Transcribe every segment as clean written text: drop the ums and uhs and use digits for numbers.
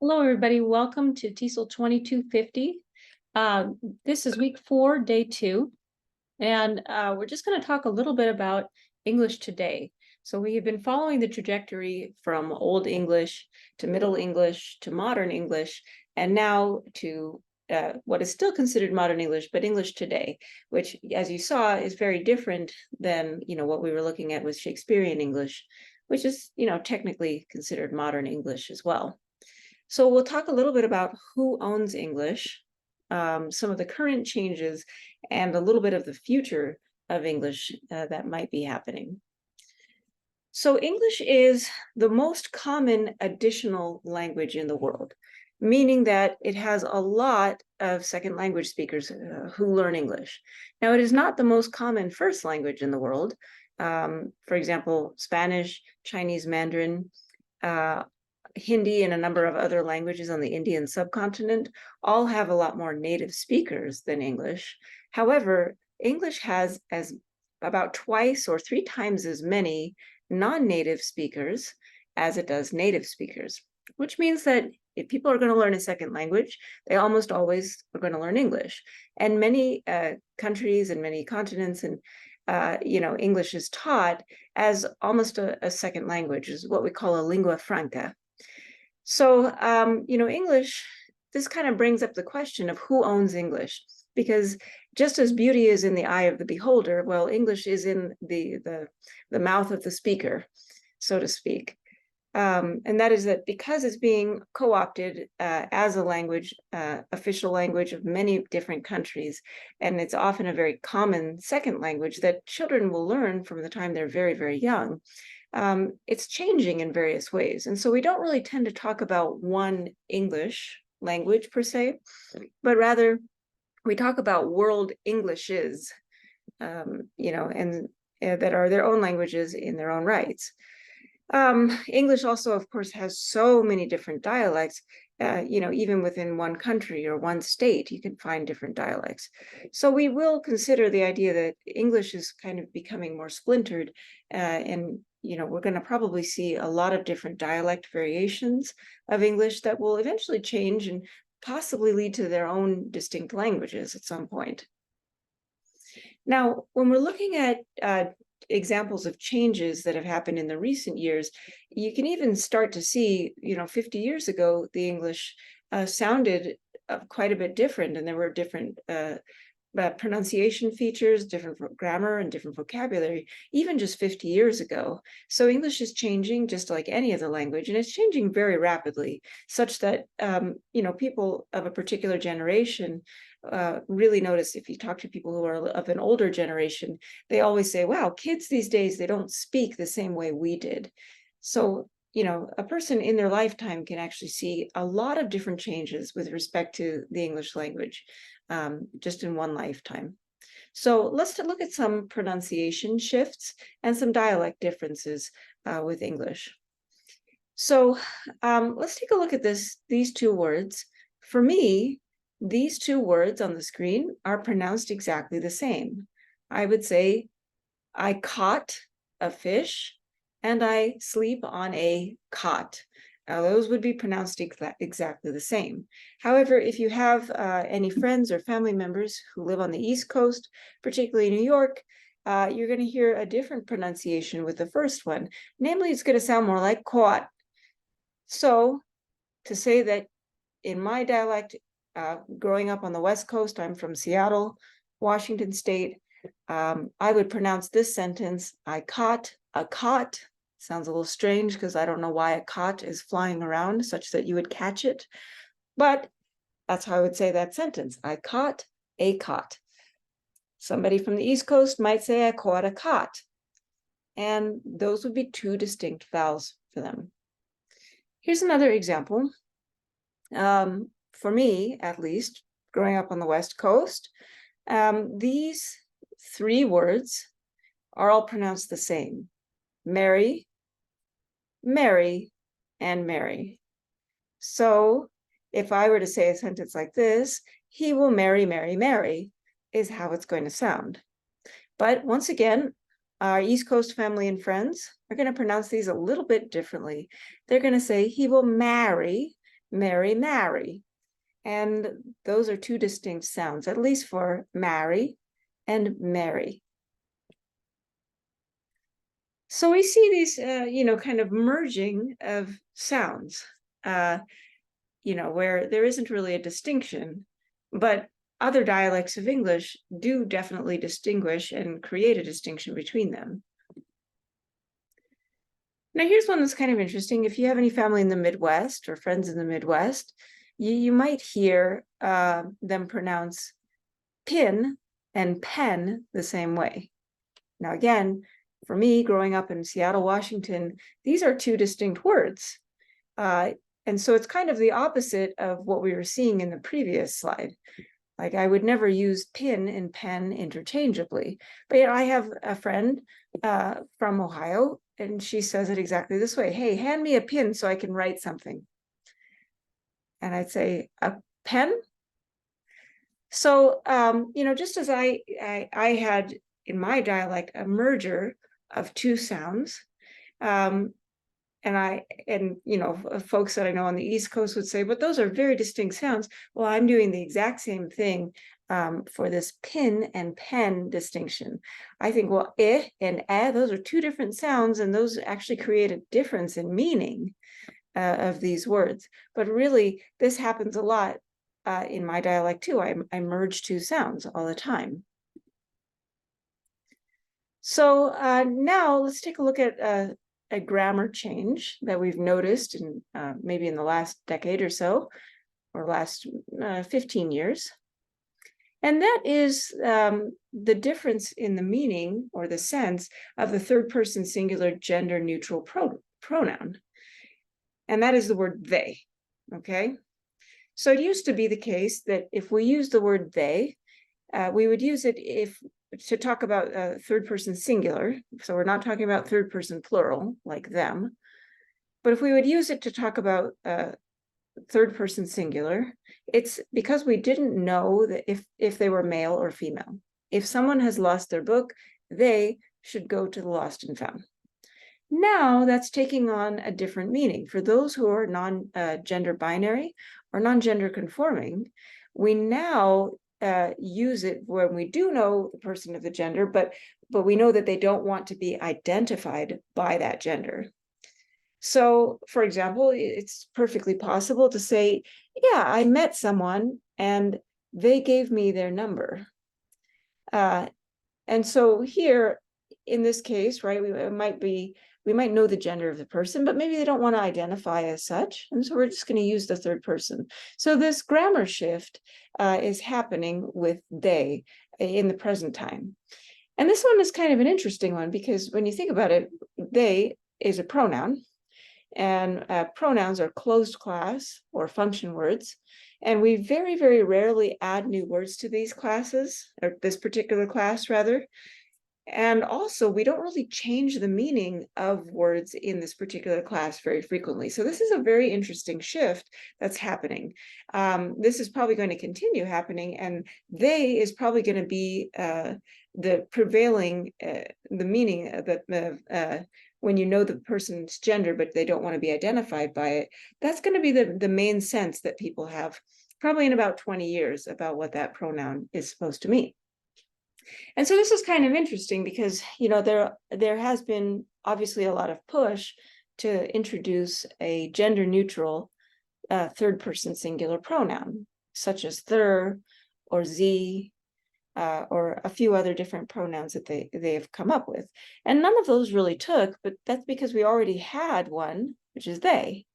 Hello, everybody. Welcome to TESOL 2250. This is week 4, day 2, and we're just going to talk a little bit about English today. So we have been following the trajectory from Old English to Middle English to Modern English, and now to what is still considered Modern English, but English today, which, as you saw, is very different than what we were looking at with Shakespearean English, which is technically considered Modern English as well. So we'll talk a little bit about who owns English, some of the current changes, and a little bit of the future of English that might be happening. So English is the most common additional language in the world, meaning that it has a lot of second language speakers who learn English. Now, it is not the most common first language in the world. For example, Spanish, Chinese Mandarin, Hindi, and a number of other languages on the Indian subcontinent all have a lot more native speakers than English. However, English has about twice or 3 times as many non-native speakers as it does native speakers, which means that if people are going to learn a second language, they almost always are going to learn English. And many countries and many continents and English is taught as almost a second language, is what we call a lingua franca. So, English, this kind of brings up the question of who owns English, because just as beauty is in the eye of the beholder, well, English is in the mouth of the speaker, so to speak. And that is that because it's being co-opted as a language, official language of many different countries, and it's often a very common second language that children will learn from the time they're very, very young. It's changing in various ways. And so we don't really tend to talk about one English language per se, but rather we talk about world Englishes, and that are their own languages in their own rights. English also, of course, has so many different dialects. Even within one country or one state, you can find different dialects. So we will consider the idea that English is kind of becoming more splintered, and we're going to probably see a lot of different dialect variations of English that will eventually change and possibly lead to their own distinct languages at some point. Now, when we're looking at examples of changes that have happened in the recent years, you can even start to see, 50 years ago, the English sounded quite a bit different, and there were different pronunciation features, different grammar, and different vocabulary, even just 50 years ago. So English is changing just like any other language, and it's changing very rapidly, such that, people of a particular generation really notice. If you talk to people who are of an older generation, they always say, wow, kids these days, they don't speak the same way we did. So, a person in their lifetime can actually see a lot of different changes with respect to the English language, just in one lifetime. So let's look at some pronunciation shifts and some dialect differences with English. So let's take a look at these 2 words. For me, these 2 words on the screen are pronounced exactly the same. I would say, I caught a fish and I sleep on a cot. Now, those would be pronounced exactly the same. However, if you have any friends or family members who live on the East Coast, particularly New York, you're going to hear a different pronunciation with the first one. Namely, it's going to sound more like caught. So, to say that in my dialect, growing up on the West Coast, I'm from Seattle, Washington State, I would pronounce this sentence, I caught a cot. Sounds a little strange because I don't know why a cot is flying around such that you would catch it, but that's how I would say that sentence. I caught a cot. Somebody from the East Coast might say, I caught a cot. And those would be 2 distinct vowels for them. Here's another example. For me, at least, growing up on the West Coast, these 3 words are all pronounced the same. Marry, marry, and marry. So if I were to say a sentence like this, he will marry, marry, marry, is how it's going to sound. But once again, our East Coast family and friends are going to pronounce these a little bit differently. They're going to say he will marry, Mary, marry. And those are two distinct sounds, at least for marry and marry. So we see these, kind of merging of sounds, where there isn't really a distinction, but other dialects of English do definitely distinguish and create a distinction between them. Now, here's one that's kind of interesting. If you have any family in the Midwest or friends in the Midwest, you might hear them pronounce pin and pen the same way. Now, again, for me, growing up in Seattle, Washington, these are two distinct words. And so it's kind of the opposite of what we were seeing in the previous slide. Like I would never use pin and pen interchangeably. But I have a friend from Ohio, and she says it exactly this way. Hey, hand me a pin so I can write something. And I'd say, a pen? So, just as I had in my dialect a merger of two sounds, and folks that I know on the East Coast would say, but those are very distinct sounds. Well, I'm doing the exact same thing for this pin and pen distinction. I think, well, and those are two different sounds, and those actually create a difference in meaning of these words. But really, this happens a lot in my dialect too. I merge two sounds all the time. So now let's take a look at a grammar change that we've noticed in maybe in the last decade or so, or last 15 years. And that is the difference in the meaning or the sense of the third person singular gender neutral pronoun. And that is the word they, okay? So it used to be the case that if we use the word they, we would use it to talk about third person singular. So we're not talking about third person plural like them. But if we would use it to talk about third person singular, it's because we didn't know that if they were male or female. If someone has lost their book, they should go to the lost and found. Now that's taking on a different meaning. For those who are non-gender binary or non-gender conforming, we now use it when we do know the person of the gender, but we know that they don't want to be identified by that gender. So, for example, it's perfectly possible to say, yeah, I met someone and they gave me their number. And so here, in this case, right, we might know the gender of the person, but maybe they don't want to identify as such. And so we're just going to use the third person. So this grammar shift is happening with they in the present time. And this one is kind of an interesting one because when you think about it, they is a pronoun. And pronouns are closed class or function words. And we very, very rarely add new words to these classes, or this particular class rather. And also, we don't really change the meaning of words in this particular class very frequently. So this is a very interesting shift that's happening. This is probably going to continue happening, and they is probably going to be the prevailing, the meaning that when you know the person's gender, but they don't want to be identified by it, that's going to be the main sense that people have probably in about 20 years about what that pronoun is supposed to mean. And so this is kind of interesting because, there has been obviously a lot of push to introduce a gender neutral third person singular pronoun, such as thir or z, or a few other different pronouns that they have come up with. And none of those really took, but that's because we already had one, which is they.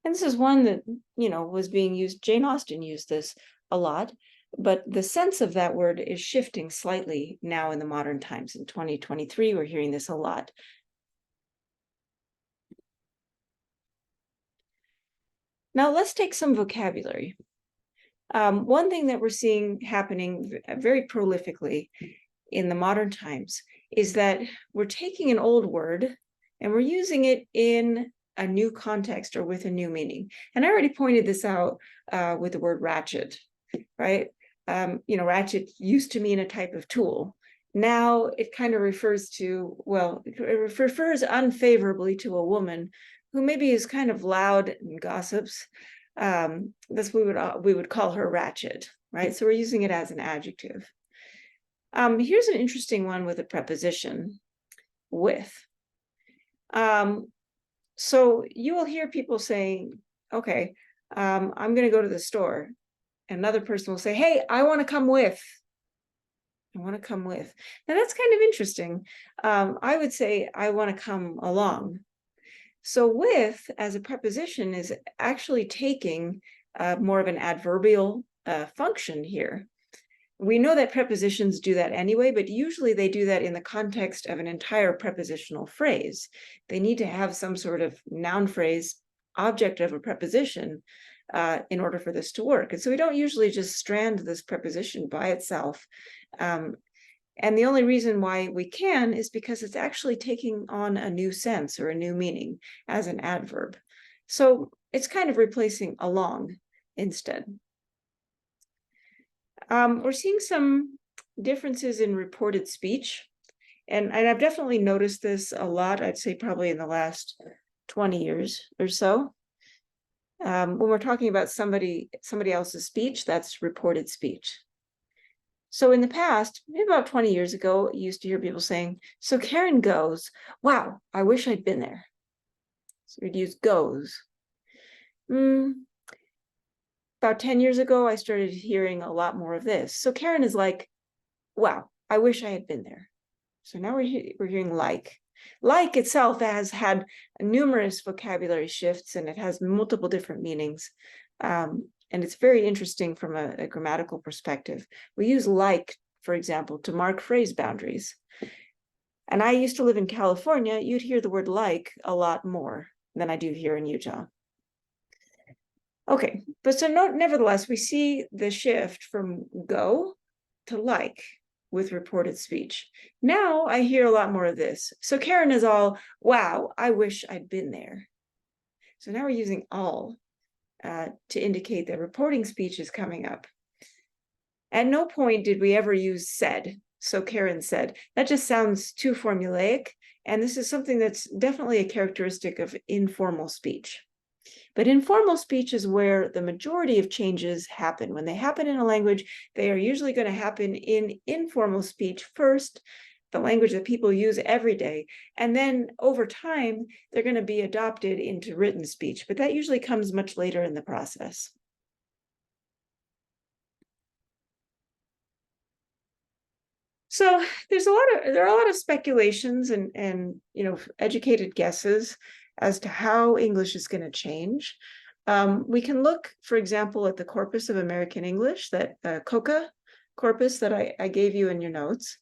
And this is one that, was being used. Jane Austen used this a lot, but the sense of that word is shifting slightly now in the modern times. In 2023, we're hearing this a lot. Now let's take some vocabulary. One thing that we're seeing happening very prolifically in the modern times is that we're taking an old word and we're using it in a new context or with a new meaning. And I already pointed this out with the word ratchet, right? Ratchet used to mean a type of tool. Now it kind of refers to, it refers unfavorably to a woman who maybe is kind of loud and gossips, This we would call her ratchet, right? So we're using it as an adjective. Here's an interesting one with a preposition, with. So you will hear people saying, okay, I'm going to go to the store. Another person will say, hey, I want to come with. I want to come with. Now that's kind of interesting. I would say I want to come along. So with as a preposition is actually taking more of an adverbial function here. We know that prepositions do that anyway, but usually they do that in the context of an entire prepositional phrase. They need to have some sort of noun phrase, object of a preposition, in order for this to work. And so we don't usually just strand this preposition by itself. And the only reason why we can is because it's actually taking on a new sense or a new meaning as an adverb. So it's kind of replacing along instead. We're seeing some differences in reported speech. And I've definitely noticed this a lot, I'd say probably in the last 20 years or so. When we're talking about somebody else's speech, that's reported speech. So in the past, maybe about 20 years ago, you used to hear people saying, so Karen goes, wow, I wish I'd been there. So we'd use goes. About 10 years ago, I started hearing a lot more of this. So Karen is like, wow, I wish I had been there. So now we're hearing like. Like itself has had numerous vocabulary shifts and it has multiple different meanings. And it's very interesting from a grammatical perspective. We use like, for example, to mark phrase boundaries. And I used to live in California. You'd hear the word like a lot more than I do here in Utah. Okay, but so nevertheless, we see the shift from go to like with reported speech. Now I hear a lot more of this. So Karen is all, wow, I wish I'd been there. So now we're using all to indicate that reporting speech is coming up. At no point did we ever use said. So Karen said. That just sounds too formulaic. And this is something that's definitely a characteristic of informal speech. But informal speech is where the majority of changes happen. When they happen in a language, they are usually going to happen in informal speech first, the language that people use every day. And then over time, they're going to be adopted into written speech. But that usually comes much later in the process. So there are a lot of speculations and educated guesses as to how English is going to change. We can look, for example, at the Corpus of American English, that COCA corpus that I gave you in your notes.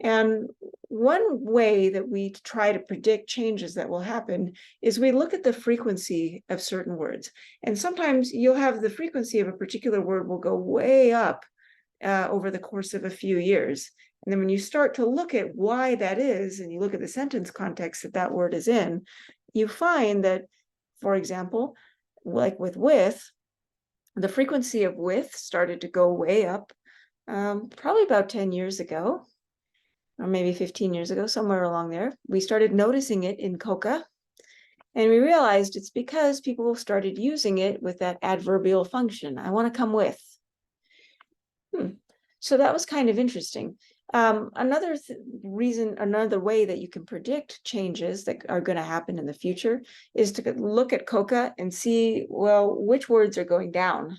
And one way that we try to predict changes that will happen is we look at the frequency of certain words. And sometimes you'll have the frequency of a particular word will go way up over the course of a few years. And then when you start to look at why that is, and you look at the sentence context that that word is in, you find that, for example, like with, the frequency of with started to go way up probably about 10 years ago, or maybe 15 years ago, somewhere along there. We started noticing it in COCA, and we realized it's because people started using it with that adverbial function. I want to come with. So that was kind of interesting. Another way that you can predict changes that are going to happen in the future is to look at COCA and see, well, which words are going down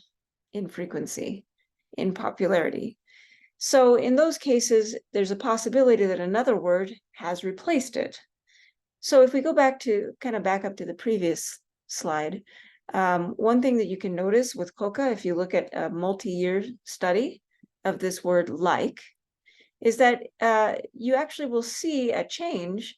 in frequency, in popularity. So in those cases, there's a possibility that another word has replaced it. So if we go back up to the previous slide, one thing that you can notice with COCA, if you look at a multi-year study of this word like, is that you actually will see a change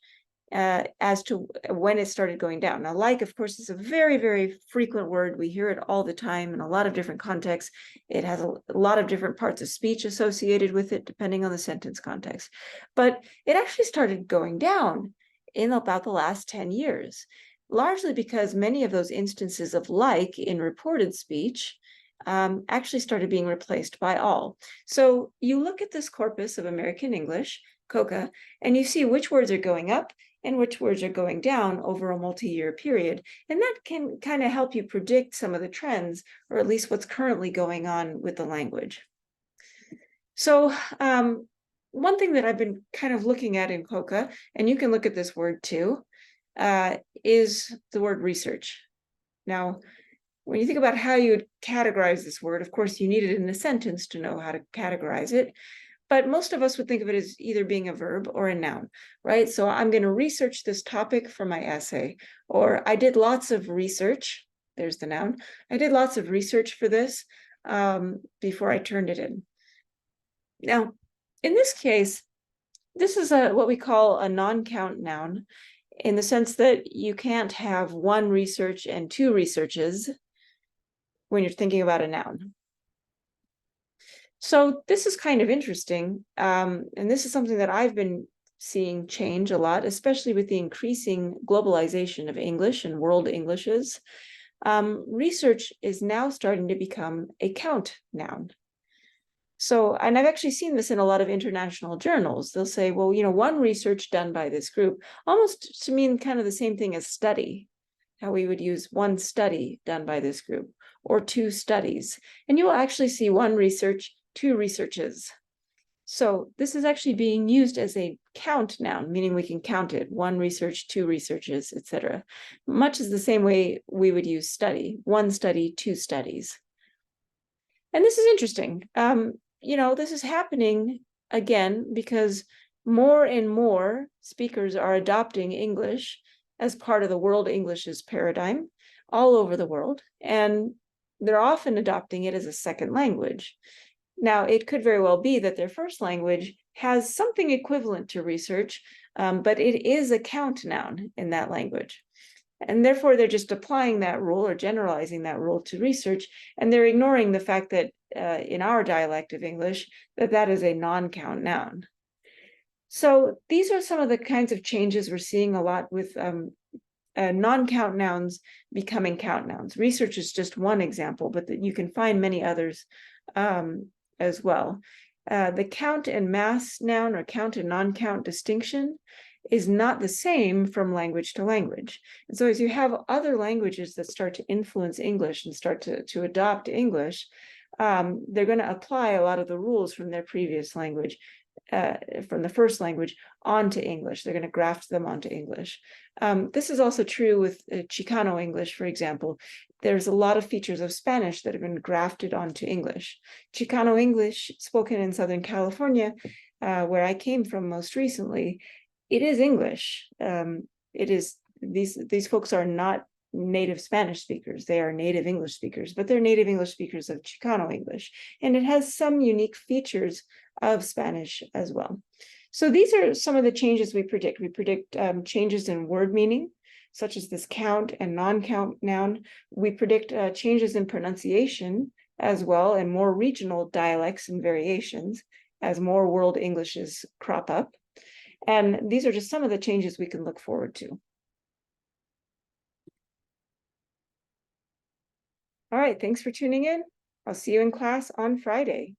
as to when it started going down. Now, like, of course, is a very, very frequent word. We hear it all the time in a lot of different contexts. It has a lot of different parts of speech associated with it, depending on the sentence context. But it actually started going down in about the last 10 years, largely because many of those instances of like in reported speech actually started being replaced by all. So you look at this corpus of American English, COCA, and you see which words are going up and which words are going down over a multi-year period. And that can kind of help you predict some of the trends, or at least what's currently going on with the language. So one thing that I've been kind of looking at in COCA, and you can look at this word too, is the word research. Now, when you think about how you would categorize this word, of course, you need it in a sentence to know how to categorize it. But most of us would think of it as either being a verb or a noun, right? So I'm going to research this topic for my essay, or I did lots of research. There's the noun. I did lots of research for this before I turned it in. Now, in this case, this is what we call a non-count noun, in the sense that you can't have one research and two researches when you're thinking about a noun. So this is kind of interesting. And this is something that I've been seeing change a lot, especially with the increasing globalization of English and world Englishes. Research is now starting to become a count noun. So, and I've actually seen this in a lot of international journals. They'll say, well, one research done by this group, almost to mean kind of the same thing as study, how we would use one study done by this group, or two studies. And you will actually see one research, two researches. So this is actually being used as a count noun, meaning we can count it, one research, two researches, etc. Much as the same way we would use study, one study, two studies. And this is interesting. This is happening again because more and more speakers are adopting English as part of the world English's paradigm all over the world, and they're often adopting it as a second language. Now, it could very well be that their first language has something equivalent to research, but it is a count noun in that language. And therefore, they're just applying that rule or generalizing that rule to research, and they're ignoring the fact that in our dialect of English, that is a non-count noun. So these are some of the kinds of changes we're seeing a lot with non-count nouns becoming count nouns. Research is just one example, but you can find many others as well. The count and mass noun or count and non-count distinction is not the same from language to language. And so as you have other languages that start to influence English and start to adopt English, they're going to apply a lot of the rules from their previous language, from the first language, onto English. They're going to graft them onto English. This is also true with Chicano English, for example. There's a lot of features of Spanish that have been grafted onto English. Chicano English, spoken in Southern California, where I came from most recently, it is English. It is these folks are not native Spanish speakers. They are native English speakers, but they're native English speakers of Chicano English. And it has some unique features of Spanish as well. So these are some of the changes we predict. We predict changes in word meaning, such as this count and non-count noun. We predict changes in pronunciation as well, and more regional dialects and variations as more world Englishes crop up. And these are just some of the changes we can look forward to. All right, thanks for tuning in. I'll see you in class on Friday.